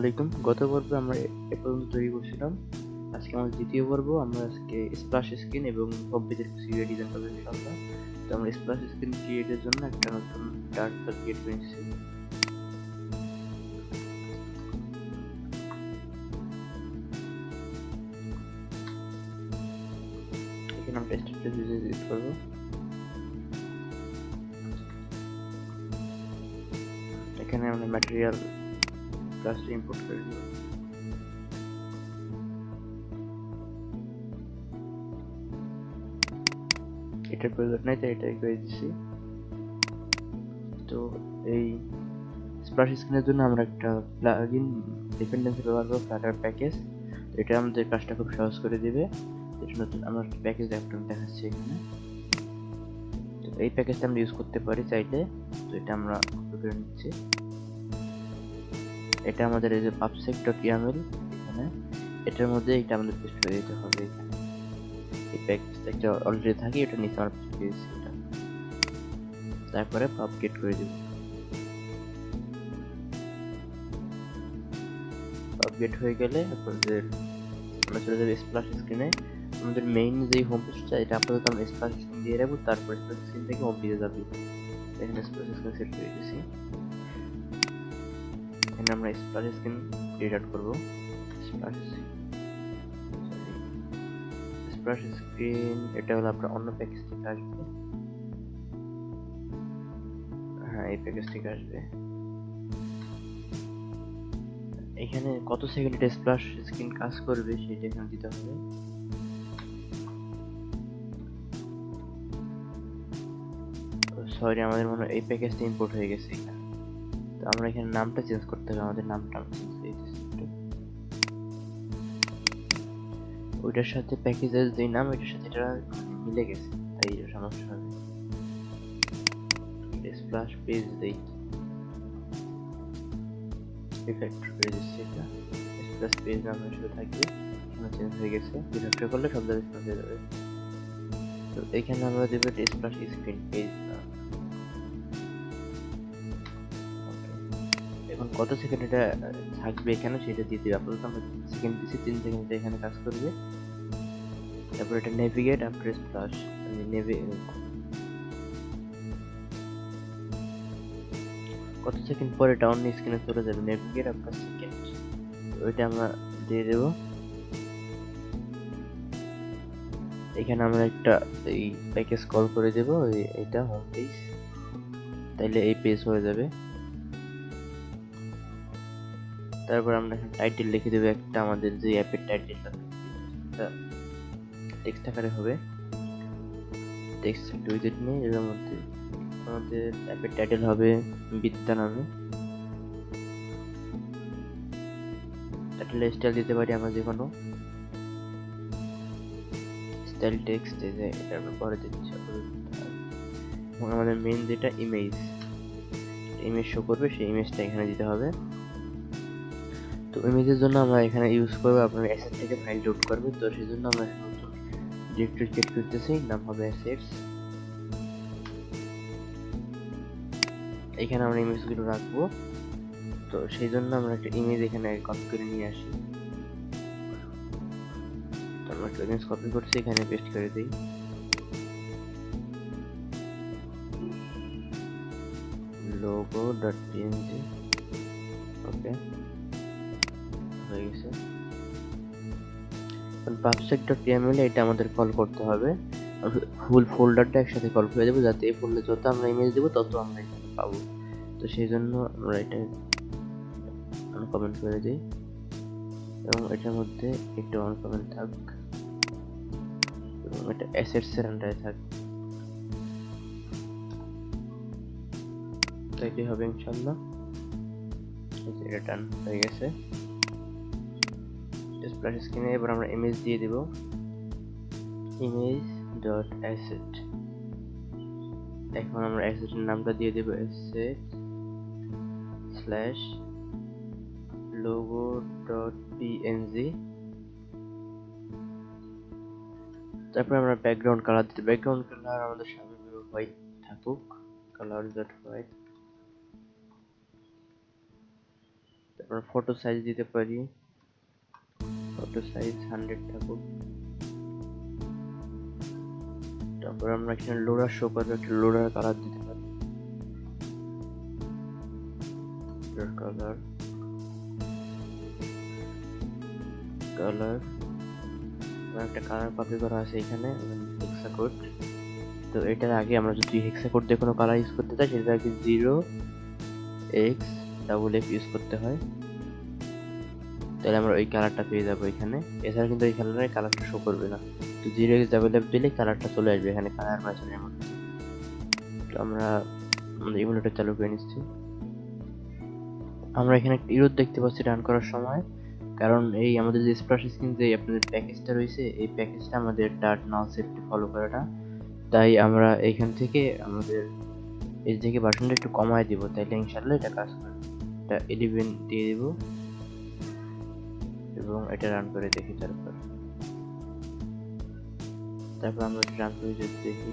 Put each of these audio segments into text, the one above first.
আলাইকুম। গত পর্বে আমরা এ পর্যন্ত তৈরি করছিলাম। আজকে আমাদের দ্বিতীয় পর্ব। আমরা আজকে স্প্ল্যাশ স্ক্রিন এবং হোম পেজের কিছু ডিজাইন করবো ইনশাআল্লাহ। তো আমরা স্প্ল্যাশ স্ক্রিন ক্রিয়েটের জন্য একটা নতুন ডার্ট ক্রিয়েট করে নিচ্ছি। এখানে আমরা টেক্সট ইউজ করবো। এখানে আমরা ম্যাটেরিয়াল ক্লাসটা ইম্পোর্ট করে দেব। এটার প্রয়োজন নাই, তাই এটাই করে দিচ্ছি। তো এই স্প্ল্যাশ স্ক্রিনের জন্য আমরা একটা প্লাগইন ডিপেন্ডেন্সি ব্যবহার করব, ফ্লাটার প্যাকেজ। এটা আমাদের কাজটা খুব সহজ করে দিবে। এটা নতুন আমরা প্যাকেজ একটা দেখাচ্ছি এখানে। তো এই প্যাকেজটা আমরা ইউজ করতে পারি চাইলে। তো এটা আমরা কপি করে নিচ্ছি। এটা আমাদের এই যে pubsec.yaml, এখানে এটার মধ্যে এটা আমাদের পেস্ট করে দিতে হবে। এখানে এই প্যাকেজটা একটা অলরেডি থাকে, এটা নিচে আমরা পেস্ট করে দিচ্ছি। এটা তারপরে পাবগেট করে দিব। আপডেট হয়ে গেলে আপনাদের আমরা চলে যাবো স্প্ল্যাশ স্ক্রিনে। আমাদের মেইন যে হোম পেজটা, এটা আপাতত আমরা স্প্ল্যাশ স্ক্রিন দিয়ে রাখবো, তারপর স্প্ল্যাশ স্ক্রিন থেকে হোম পেজে যাবে। এখানে স্প্ল্যাশ স্ক্রিন সেট করে দিয়েছি। এখানে আমরা স্প্ল্যাশ স্ক্রিন ক্রিয়েট করব। স্প্ল্যাশ স্ক্রিন এটা হলো আপনার অন্য প্যাকেজ থেকে আসবে। হ্যাঁ, এই প্যাকেজ থেকে আসবে। এখানে কত সেকেন্ড এটা স্প্ল্যাশ স্ক্রিন কাজ করবে সেটা এখানে দিতে হবে। সরি, আমাদের মনে হয় এই প্যাকেজটা ইম্পোর্ট হয়ে গেছে এখানে। তো আমরা এখানে নামটা চেঞ্জ করতে হবে। আমাদের নামটা চেঞ্জ করে দিচ্ছি। ওইটার সাথে প্যাকেজের যে নাম, ওইটার সাথে এটা মিলে গেছে, তাই এটা সমস্যা হবে। স্প্ল্যাশ পেজ দেই, রিফ্যাক্টর করে দিচ্ছি। এটা স্প্ল্যাশ পেজ নামের সাথে থাকবে। এখানে চেঞ্জ হয়ে গেছে। রিফ্যাক্টর করলে সব জায়গায় চেঞ্জ হয়ে যাবে। তো এখানে আমরা দেব স্প্ল্যাশ স্ক্রিন পেজ নাম। এখন কত সেকেন্ড এটা থাকবে এখানে সেটা দিয়ে দিবে। আপাতত আমরা সেকেন্ড দিচ্ছি, 3 সেকেন্ড এখানে কাজ করবে। তারপর এটা নেভিগেট আফটার স্প্ল্যাশ, কত সেকেন্ড পরে ডাউন স্ক্রিনে চলে যাবে। নেভিগেট আফটার সেকেন্ড, ওইটা আমরা দিয়ে দেব। এখানে আমরা একটা এই প্যাকেজ কল করে দেব, এটা হোম পেজ, তাইলে এই পেজ হয়ে যাবে। তারপর আমরা এখানে টাইটেল লিখে দেব একটা, আমাদের যে অ্যাপের টাইটেলটা টেক্সট আকারে হবে। টেক্সট উইজেট নিয়ে এর মধ্যে আমাদের অ্যাপের টাইটেল হবে বিদ্যা নামে। টাইটেল স্টাইল দিতে পারি আমরা যে কোনো স্টাইল টেক্সট, এই যে এটা আমরা পরে দিচ্ছি। এবং আমাদের মেইন যেটা ইমেজ শো করবে, সেই ইমেজটা এখানে দিতে হবে। তো ইমেজের জন্য আমরা এখানে ইউজ করব আপনার অ্যাসেট থেকে ফাইল লোড করবে। তো সেই জন্য আমরা নতুন ডিরেক্টরি ক্রিয়েট করতেছি, নাম হবে অ্যাসেটস। এখানে আমরা ইমেজগুলো রাখবো। তো সেই জন্য আমরা একটা ইমেজ এখানে কপি করে নিয়ে আসি। তো আমরা একটা ইমেজ কপি করছি, এখানে পেস্ট করে দিই। logo.png, ওকে, হয়ে গেছে। pubsec.yaml এটা আমাদের কল করতে হবে। ফুল ফোল্ডারটা একসাথে কল করে দেবো, যাতে এই ফোল্ডারে যত আমরা ইমেজ দেবো তত আমরা এখানে পাবো। তো সেই জন্য আমরা এটা কমেন্ট করে দিই, এবং এটার মধ্যে একটা কমেন্ট থাক, এবং এটা অ্যাসেটস এর আন্ডারে থাক। তো এটাই হবে ইনশাআল্লাহ। এটা ডান হয়ে গেছে। স্প্ল্যাশ স্ক্রিনে এবার আমরা ইমেজ দিয়ে দেব, image.asset। এখন আমরা অ্যাসেটের নামটা দিয়ে দেব asset/logo.png। তারপর আমরা ব্যাকগ্রাউন্ড কালার দিতে, ব্যাকগ্রাউন্ড কালার আমাদের স্বাভাবিক হোয়াইট থাকুক, কালার ডট হোয়াইট। তারপর ফটো সাইজ দিতে পারি, ফটো সাইজ 100 থাকুক। তারপর আমরা এখানে লোডার শো করবো, একটা লোডার কালার দিতে পারি, কালার কালার একটা কালার কপি করা আছে এখানে হেক্সা কোড। তো এটার আগে আমরা যদি হেক্সা কোড দিয়ে কোনো কালার ইউজ করতে চাই সেটা আগে 0x ইউজ করতে হয়, তাহলে আমরা ওই কালারটা পেয়ে যাবো এখানে। এছাড়া কিন্তু এই কালারটা শো করবে না। তো 0x দিলে কালারটা চলে আসবে এখানে কালার ম্যাচারের মধ্যে। তো আমরা ইমুলেটর চালু করে নিচ্ছি। আমরা এখানে একটা ইরর দেখতে পাচ্ছি রান করার সময়, কারণ এই আমাদের যে স্প্ল্যাশ স্ক্রিন যে আপনাদের প্যাকেজটা রয়েছে, এই প্যাকেজটা আমাদের ডাট নাল সেফটি ফলো করাটা, তাই আমরা এইখান থেকে আমাদের এর থেকে ভার্সনটা একটু কমায় দিব, তাইলে ইনশাআল্লাহ এটা কাজ করবে। এটা 11 দিয়ে দিব এবং এটা রান করে দেখি। তারপর আমরা রান করে যদি দেখি,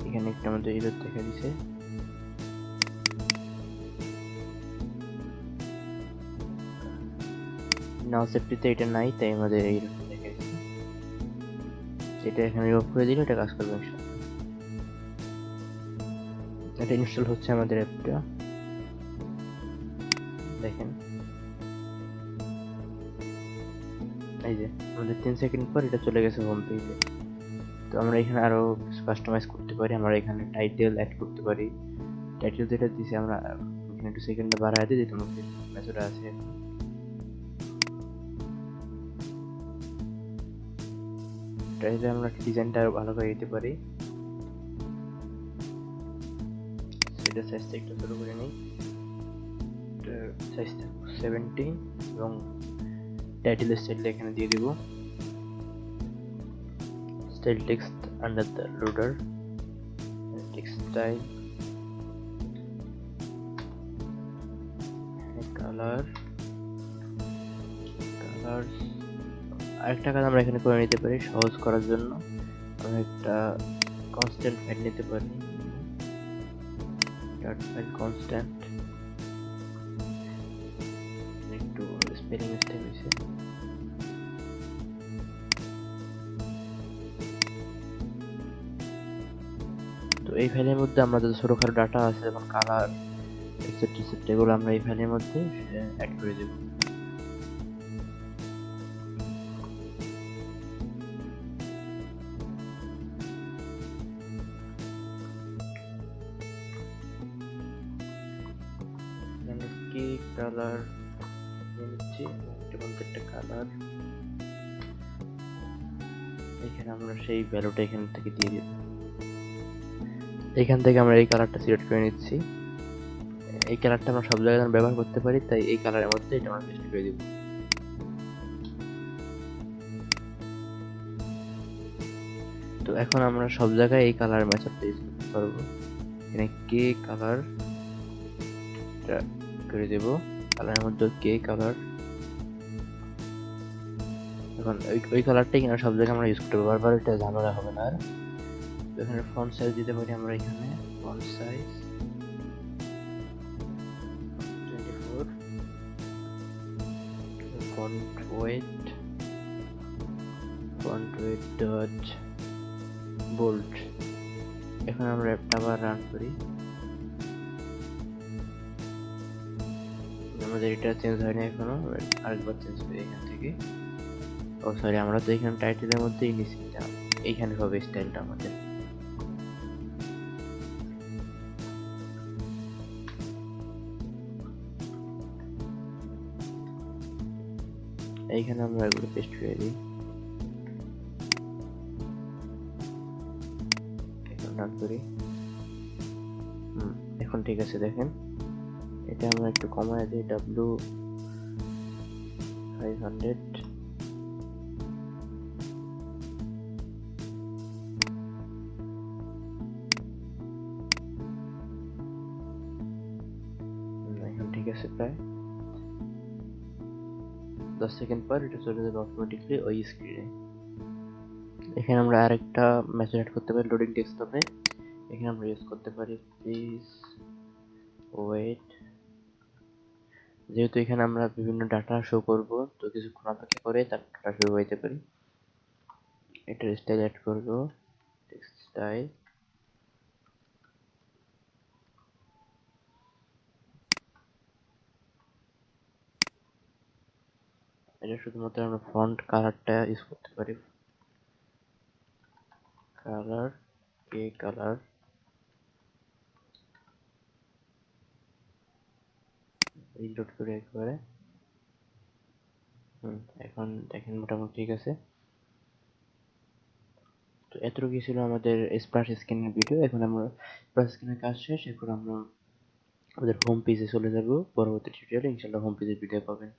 এখানে একটা আমাদের এরর দেখা দিছে। নাও সেফটিতে এটা নাই, তাই আমাদের এই এররটা দেখা দিছে। এটা এখানে অফ করে দিলে এটা কাজ করবে ইনশাআল্লাহ। এটা ইনস্টল হচ্ছে আমাদের অ্যাপটা, দেখেন এই যে আমাদের 3 সেকেন্ড পর এটা চলে গেছে হোম পেজে। তো আমরা এখানে আরো কিছু কাস্টমাইজ করতে পারি। আমরা এখানে টাইটেল অ্যাড করতে পারি। টাইটেল যেটা দিছি আমরা এখানে একটু সেকেন্ডটা বাড়ায় দিই, যেটা আমাদের মেসেজ আছে। টাইটেলে আমরা ডিজাইনটা আরো ভালো করে দিতে পারি। এটা সাইজটা একটু ছোট করে নিই, সাইজটা 70 এবং টাইটেল স্টাইলটা এখানে দিয়ে দিব, style text under the loader, text style, colour আরেকটা কাজ আমরা এখানে করে নিতে পারি সহজ করার জন্য। আমরা একটা কনস্ট্যান্ট ফাইল নিতে পারি, ডট ফাইল কনস্ট্যান্ট, একটু স্পেলিং মিস্টেক হয়েছে। তো এই ফাইলের মধ্যে আমরা যে ছোটখাটো ডাটা আছে যেমন কালার এটসেট্রা এগুলো আমরা এই ফাইলের মধ্যে অ্যাড করে দেব। কি কালার নিচ্ছি, একটা কালার এখানে আমরা সেই ভ্যালুটা এখান থেকে দিয়ে দিব। এখান থেকে আমরা এই কালারটা সিলেক্ট করে নিচ্ছি। এই কালারটা আমরা সব জায়গায় ব্যবহার করতে পারি, তাই এই কালারের মধ্যে এটা আমরা পেস্ট করে দিব। তো এখন আমরা সব জায়গায় এই কালার মেথডটা ইউজ করতে পারবো। এখানে কে কালার করে দেব, কালারের মধ্যে কে কালার। এখন ওই কালারটাই কিনা সব জায়গায় আমরা ইউজ করতে পারবো, বারবার এটা ঝামেলা হবে না আর। এখানে ফন্ট সাইজ দিতে পারি আমরা, এখানে font size 24, font weight dot bold. এখন আমরা অ্যাপটা আবার রান করি, আমাদের এটা চেঞ্জ হয়নি এখনো, আরেকবার চেঞ্জ করি এখান থেকে। ও সরি, আমরা তো এখানে টাইটেলের মধ্যেই নিচ্ছি, এইখানে হবে স্টাইলটা আমাদের। এইখানে আমরা এগুলো পেস্ট করে দিই, এখন রান করি। এখন ঠিক আছে, দেখেন এটা আমরা একটু কমায় দিই, W500। এখন ঠিক আছে, প্রায় 10 সেকেন্ড পর এটা চলে যাবে অটোমেটিকলি ওই স্ক্রিনে। এখানে আমরা আরেকটা মেসেজ অ্যাড করতে পারি লোডিং ডেস্কটপে। এখানে আমরা ইউজ করতে পারি প্লিজ ওয়েট। যেহেতু এখানে আমরা বিভিন্ন ডাটা শো করব, তো কিছুক্ষণ অপেক্ষা করে তার ডাটা শো হইতে পারি। এটার স্টাইল অ্যাড করব, টেক্সট স্টাইল। এটা শুধুমাত্র আমরা ফন্ট কালারটা ইউজ করতে পারি। কালার, কে কালার, রিলোড করে একবারে। এখন দেখেন মোটামুটি ঠিক আছে। তো এতটুকু ছিল আমাদের স্প্ল্যাশ স্ক্রিনের ভিডিও। এখন আমরা স্প্ল্যাশ স্ক্রিনের কাজ শেষ। এখন আমরা আমাদের হোম পেজে চলে যাব। পরবর্তী টিউটোরিয়ালে ইনশাআল্লাহ হোম পেজের ভিডিও পাবেন।